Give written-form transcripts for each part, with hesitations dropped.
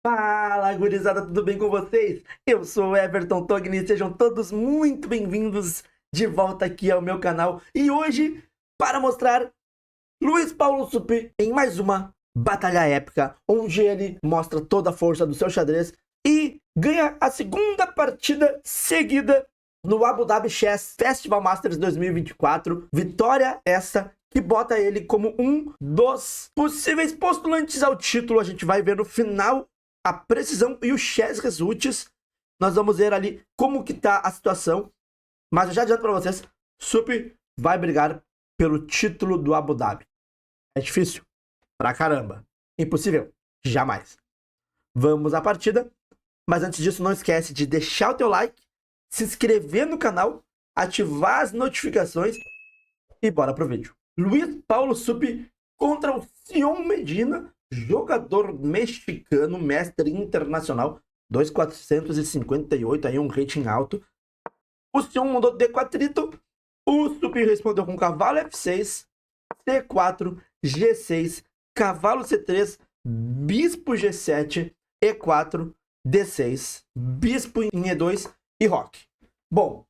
Fala, gurizada, tudo bem com vocês? Eu sou o Everton Togni e sejam todos muito bem-vindos de volta aqui ao meu canal. E hoje, para mostrar Luiz Paulo Supi em mais uma batalha épica, onde ele mostra toda a força do seu xadrez e ganha a segunda partida seguida no Abu Dhabi Chess Festival Masters 2024. Vitória essa que bota ele como um dos possíveis postulantes ao título. A gente vai ver no final a precisão e o chess results. Nós vamos ver ali como que tá a situação. Mas eu já adianto para vocês, Supi vai brigar pelo título do Abu Dhabi. É difícil? Pra caramba. Impossível? Jamais. Vamos à partida. Mas antes disso, não esquece de deixar o teu like, se inscrever no canal, ativar as notificações e bora pro vídeo. Luiz Paulo Supi contra o Sion Medina, jogador mexicano, mestre internacional, 2.458, aí um rating alto. O Sion mandou D4, o Supi respondeu com cavalo F6, C4, G6, cavalo C3, bispo G7, E4, D6, bispo em E2 e roque. Bom,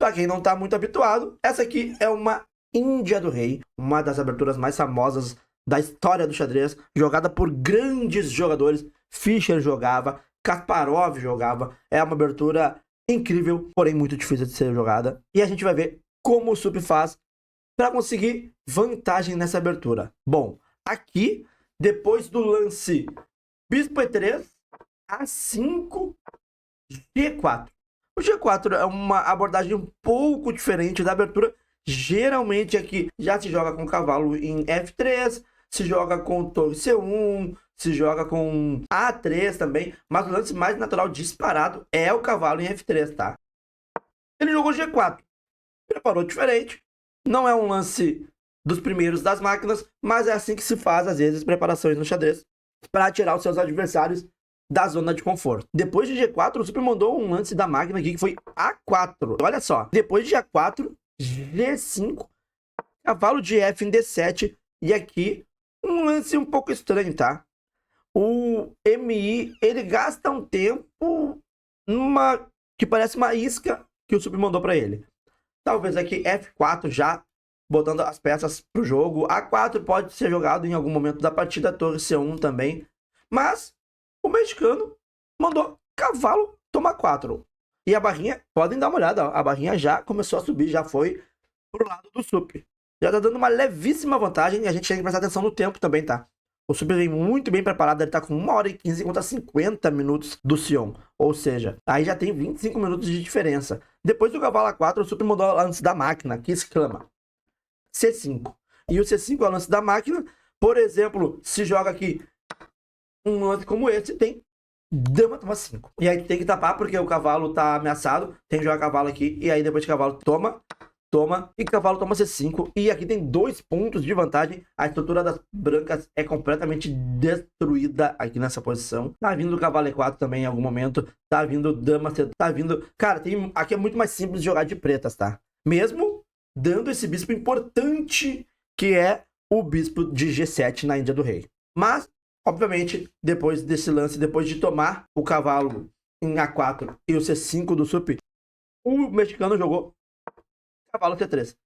para quem não está muito habituado, essa aqui é uma Índia do Rei, uma das aberturas mais famosas da história do xadrez, jogada por grandes jogadores. Fischer jogava, Kasparov jogava. É uma abertura incrível, porém muito difícil de ser jogada. E a gente vai ver como o Supi faz para conseguir vantagem nessa abertura. Bom, aqui, depois do lance bispo E3, A5, G4. O G4 é uma abordagem um pouco diferente da abertura. Geralmente aqui já se joga com cavalo em F3, se joga com torre C1, se joga com A3 também, mas o lance mais natural disparado é o cavalo em F3, tá? Ele jogou G4, preparou diferente, não é um lance dos primeiros das máquinas, mas é assim que se faz às vezes preparações no xadrez para tirar os seus adversários da zona de conforto. Depois de G4, o Super mandou um lance da máquina aqui que foi A4. Olha só, depois de A4, G5, cavalo de F em D7, e aqui um lance um pouco estranho, tá? O MI, ele gasta um tempo numa que parece uma isca que o Super mandou para ele. Talvez aqui F4 já botando as peças pro jogo. A4 pode ser jogado em algum momento da partida, torre C1 também. Mas o mexicano mandou cavalo tomar 4. E a barrinha, podem dar uma olhada, ó, a barrinha já começou a subir, já foi pro lado do Supi. Já tá dando uma levíssima vantagem e a gente tem que prestar atenção no tempo também, tá? O Supi vem muito bem preparado, ele tá com 1h15 contra 50 minutos do Sion. Ou seja, aí já tem 25 minutos de diferença. Depois do cavalo A4, o Supi mandou o lance da máquina, que exclama C5. E o C5 é o lance da máquina. Por exemplo, se joga aqui um lance como esse, tem dama toma 5. E aí tem que tapar porque o cavalo tá ameaçado. Tem que jogar cavalo aqui. E aí depois de cavalo toma. E cavalo toma C5. E aqui tem 2 pontos de vantagem. A estrutura das brancas é completamente destruída aqui nessa posição. Tá vindo o cavalo E4 também em algum momento. Tá vindo dama C. Tá vindo... Cara, aqui é muito mais simples de jogar de pretas, tá? Mesmo dando esse bispo importante que é o bispo de G7 na Índia do Rei. Mas obviamente, depois desse lance, depois de tomar o cavalo em A4 e o C5 do Supi, o mexicano jogou cavalo C3.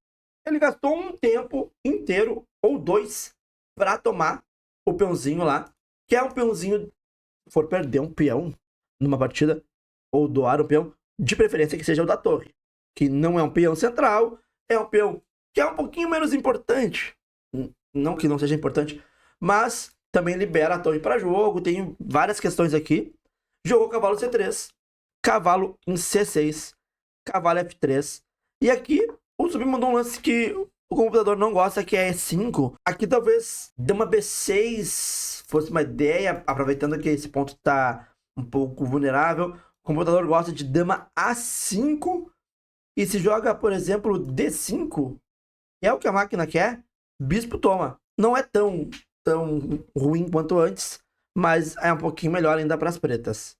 Ele gastou um tempo inteiro, ou 2, para tomar o peãozinho lá, que é um peãozinho, se for perder um peão numa partida, ou doar um peão, de preferência que seja o da torre, que não é um peão central, é um peão que é um pouquinho menos importante. Não que não seja importante, mas também libera a torre para jogo, tem várias questões aqui. Jogou cavalo C3, cavalo em C6, cavalo F3. E aqui o Supi mandou um lance que o computador não gosta, que é E5. Aqui talvez dama B6 fosse uma ideia, aproveitando que esse ponto está um pouco vulnerável. O computador gosta de dama A5. E se joga, por exemplo, D5, é o que a máquina quer, bispo toma. Não é tão ruim quanto antes, mas é um pouquinho melhor ainda para as pretas.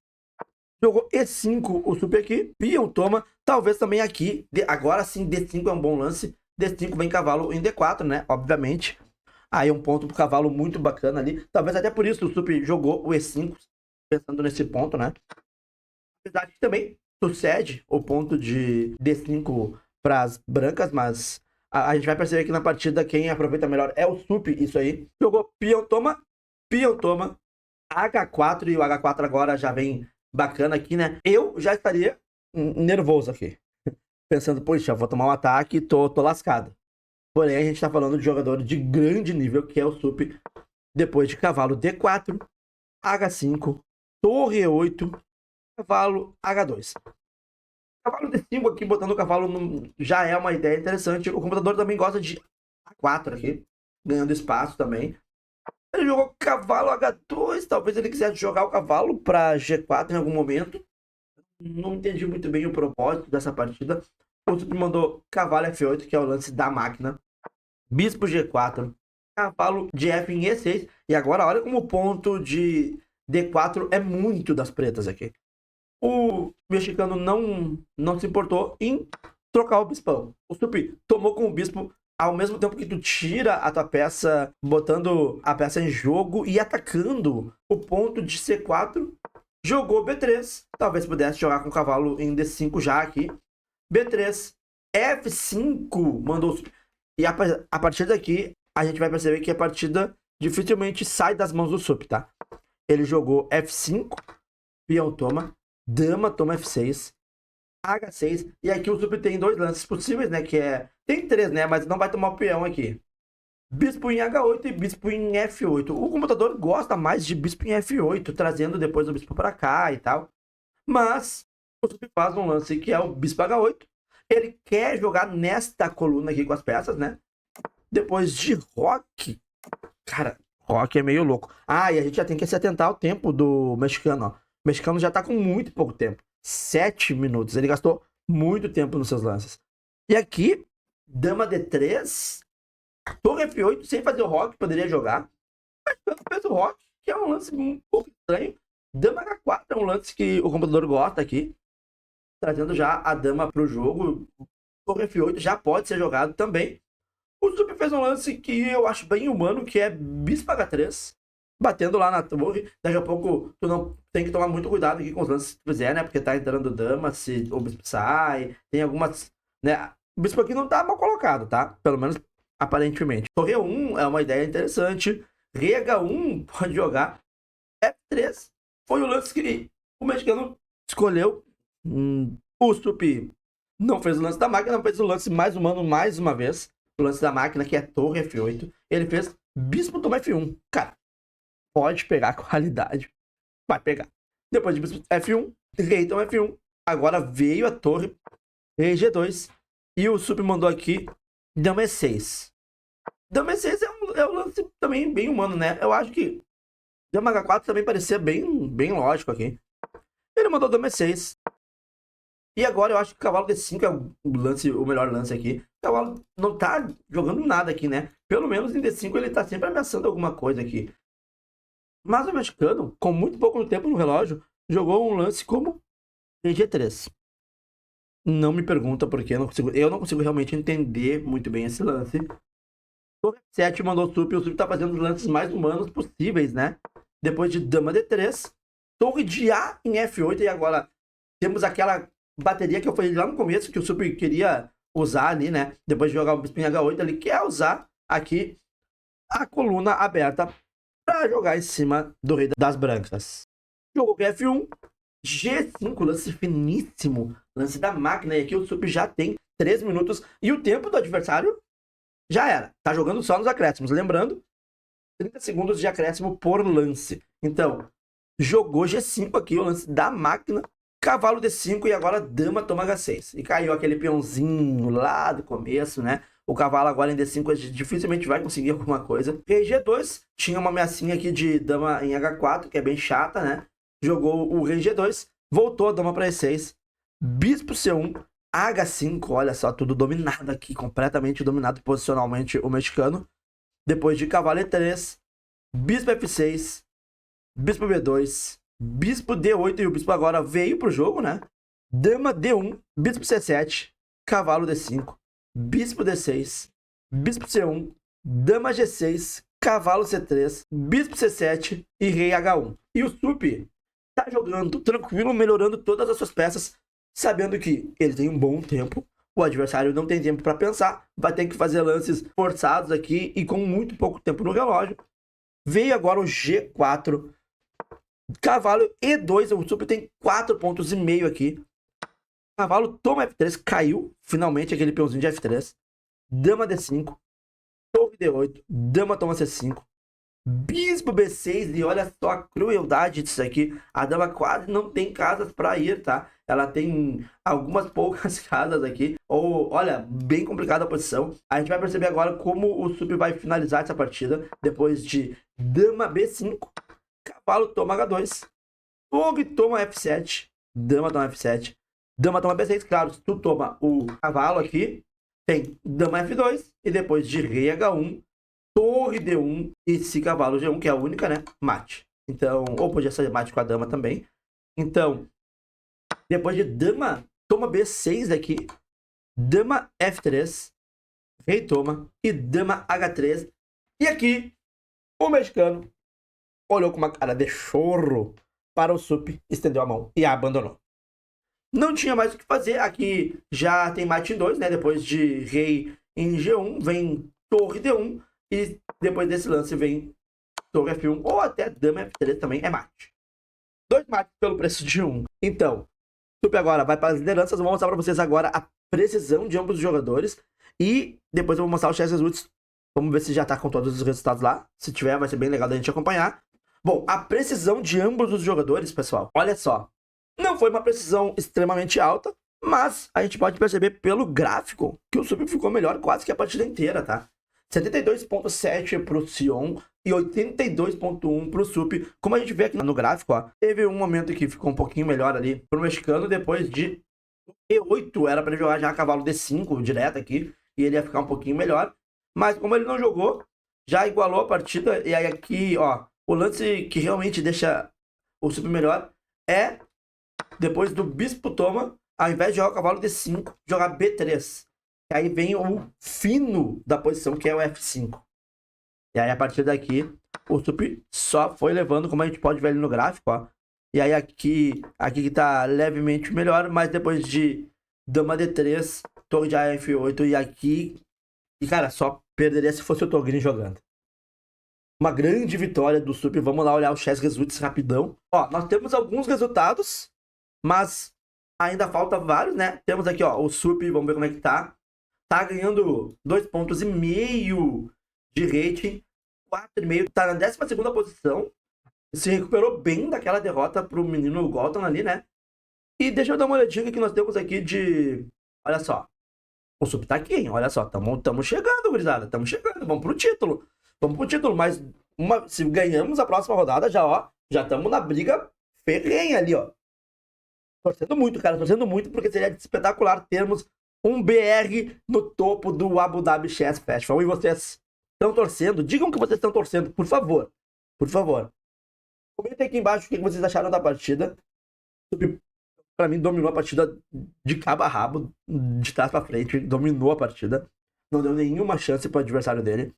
Jogou E5 o Supi aqui, peão toma, talvez também aqui, agora sim D5 é um bom lance, D5 vem cavalo em D4, né, obviamente. Aí um ponto pro cavalo muito bacana ali, talvez até por isso o Supi jogou o E5, pensando nesse ponto, né? Apesar que também sucede o ponto de D5 para as brancas, mas a gente vai perceber que na partida quem aproveita melhor é o Sup, isso aí. Jogou peão toma, H4 e o H4 agora já vem bacana aqui, né? Eu já estaria nervoso aqui, pensando, poxa, vou tomar um ataque, tô lascado. Porém, a gente tá falando de jogador de grande nível, que é o Sup, depois de cavalo D4, H5, torre E8, cavalo H2. Cavalo D5 aqui, botando o cavalo já é uma ideia interessante. O computador também gosta de A4 aqui, ganhando espaço também. Ele jogou cavalo H2, talvez ele quisesse jogar o cavalo para G4 em algum momento. Não entendi muito bem o propósito dessa partida. O Sup mandou cavalo F8, que é o lance da máquina. Bispo G4, cavalo de F em E6. E agora olha como o ponto de D4 é muito das pretas aqui. O mexicano não se importou em trocar o bispão. O Sup tomou com o bispo ao mesmo tempo que tu tira a tua peça, botando a peça em jogo e atacando o ponto de C4. Jogou B3. Talvez pudesse jogar com o cavalo em D5 já aqui. B3, F5, mandou... E a partir daqui, a gente vai perceber que a partida dificilmente sai das mãos do Sup, tá? Ele jogou F5, peão toma, dama toma F6, H6, e aqui o Sup tem dois lances possíveis, né? Que é... Tem três, né? Mas não vai tomar o peão aqui. Bispo em H8 e bispo em F8. O computador gosta mais de bispo em F8, trazendo depois o bispo para cá e tal. Mas o Sup faz um lance que é o bispo H8. Ele quer jogar nesta coluna aqui com as peças, né? Depois de roque. Cara, roque é meio louco. Ah, e a gente já tem que se atentar ao tempo do mexicano, ó. O mexicano já tá com muito pouco tempo. 7 minutos. Ele gastou muito tempo nos seus lances. E aqui, dama D3, torre F8, sem fazer o roque, poderia jogar. Mas fez o roque, que é um lance um pouco estranho. Dama H4 é um lance que o computador gosta aqui. Trazendo já a dama para o jogo. Torre F8 já pode ser jogado também. O Sup fez um lance que eu acho bem humano, que é bispo H3, batendo lá na torre. Daqui a pouco tu não tem que tomar muito cuidado aqui com os lances que tu fizer, né? Porque tá entrando dama, se o bispo sai. Tem algumas, né? O bispo aqui não tá mal colocado, tá? Pelo menos aparentemente. Torre 1 é uma ideia interessante. Rei H1 pode jogar. F3 foi o lance que o mexicano escolheu. O Sup não fez o lance da máquina, fez o lance mais humano mais uma vez. O lance da máquina, que é torre F8. Ele fez bispo toma F1. Cara, pode pegar qualidade. Vai pegar. Depois de bispo F1, rei toma F1. Agora veio a torre, rei G2. E o Sup mandou aqui dama E6. Dama E6 é um lance também bem humano, né? Eu acho que dama H4 também parecia bem lógico aqui. Ele mandou dama E6. E agora eu acho que o cavalo D5 é o melhor lance aqui. O cavalo não tá jogando nada aqui, né? Pelo menos em D5 ele tá sempre ameaçando alguma coisa aqui. Mas o mexicano, com muito pouco tempo no relógio, jogou um lance como G3. Não me pergunta por que, eu não consigo realmente entender muito bem esse lance. Torre F7 mandou o Sup, o Sup tá fazendo os lances mais humanos possíveis, né? Depois de dama D3, torre de A em F8 e agora temos aquela bateria que eu falei lá no começo, que o Sup queria usar ali, né? Depois de jogar o bispo em H8, ele quer usar aqui a coluna aberta para jogar em cima do rei das brancas. Jogou F1, G5, lance finíssimo, lance da máquina. E aqui o Sup já tem 3 minutos e o tempo do adversário já era. Tá jogando só nos acréscimos. Lembrando, 30 segundos de acréscimo por lance. Então, jogou G5 aqui, o lance da máquina. Cavalo D5 e agora dama toma H6. E caiu aquele peãozinho lá do começo, né? O cavalo agora em D5 dificilmente vai conseguir alguma coisa. Rei G2 tinha uma ameaçinha aqui de dama em H4, que é bem chata, né? Jogou o rei G2, voltou a dama para E6. Bispo C1, H5, olha só, tudo dominado aqui, completamente dominado posicionalmente o mexicano. Depois de cavalo E3, bispo F6, bispo B2, bispo D8 e o bispo agora veio pro jogo, né? Dama D1, bispo C7, cavalo D5, bispo D6, bispo C1, dama G6, cavalo C3, bispo C7 e rei H1. E o Sup tá jogando tranquilo, melhorando todas as suas peças, sabendo que ele tem um bom tempo. O adversário não tem tempo para pensar, vai ter que fazer lances forçados aqui e com muito pouco tempo no relógio. Veio agora o G4, cavalo E2, o Sup tem 4,5 pontos aqui. Cavalo toma F3, caiu finalmente aquele peãozinho de F3. Dama D5, torre D8, dama toma C5, bispo B6, e olha só a crueldade disso aqui. A dama quase não tem casas para ir, tá? Ela tem algumas poucas casas aqui. Ou, olha, bem complicada a posição. A gente vai perceber agora como o Sup vai finalizar essa partida. Depois de dama B5, cavalo toma H2, torre toma F7, dama toma F7, dama toma B6. Claro, se tu toma o cavalo aqui, tem dama F2 e depois de rei H1, torre D1 e se cavalo G1, que é a única, né? Mate. Então, ou podia ser mate com a dama também. Então, depois de dama toma B6 aqui, dama F3, rei toma e dama H3. E aqui, o mexicano olhou com uma cara de chorro para o Sup, estendeu a mão e a abandonou. Não tinha mais o que fazer. Aqui já tem mate em 2, né? Depois de rei em G1, vem torre D1. E depois desse lance vem torre F1 ou até dama F3 também é mate. 2 mates pelo preço de 1. Então, Sup agora vai para as lideranças. Vou mostrar para vocês agora a precisão de ambos os jogadores. E depois eu vou mostrar o chess results. Vamos ver se já tá com todos os resultados lá. Se tiver, vai ser bem legal da gente acompanhar. Bom, a precisão de ambos os jogadores, pessoal, olha só. Não foi uma precisão extremamente alta, mas a gente pode perceber pelo gráfico que o Sup ficou melhor quase que a partida inteira, tá? 72,7 pro Sion e 82,1 pro Sup. Como a gente vê aqui no gráfico, ó, teve um momento que ficou um pouquinho melhor ali pro mexicano, depois de E8, era para ele jogar já cavalo D5 direto aqui, e ele ia ficar um pouquinho melhor. Mas como ele não jogou, já igualou a partida, e aí aqui, ó, o lance que realmente deixa o Sup melhor é depois do bispo toma, ao invés de jogar o cavalo D5, jogar B3. E aí vem o fino da posição, que é o F5. E aí, a partir daqui, o Sup só foi levando, como a gente pode ver ali no gráfico, ó. E aí, aqui que tá levemente melhor, mas depois de dama D3, torre de F8 e aqui... E, cara, só perderia se fosse o Togrin jogando. Uma grande vitória do Sup. Vamos lá olhar o chess results rapidão. Ó, nós temos alguns resultados, mas ainda falta vários, né? Temos aqui, ó, o Sup, vamos ver como é que tá. Tá ganhando 2,5 pontos de rating, 4,5, tá na 12ª posição. Se recuperou bem daquela derrota pro menino Galton ali, né? E deixa eu dar uma olhadinha que nós temos aqui de... Olha só. O Sup tá aqui, hein? Olha só, tamo chegando, gurizada. Tamo chegando, vamos pro título. Vamos pro título, mas se ganhamos a próxima rodada, já, ó, já estamos na briga ferrenha ali, ó. Torcendo muito, cara, torcendo muito, porque seria espetacular termos um BR no topo do Abu Dhabi Chess Festival. E vocês estão torcendo? Digam que vocês estão torcendo, por favor. Por favor. Comentem aqui embaixo o que vocês acharam da partida. Pra mim, dominou a partida de cabo a rabo, de trás pra frente. Dominou a partida. Não deu nenhuma chance pro adversário dele.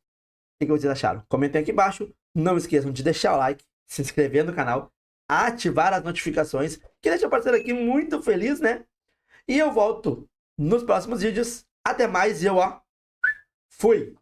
O que vocês acharam? Comentem aqui embaixo. Não esqueçam de deixar o like, se inscrever no canal, ativar as notificações, que deixa o parceiro aqui muito feliz, né? E eu volto nos próximos vídeos. Até mais e eu, ó, fui!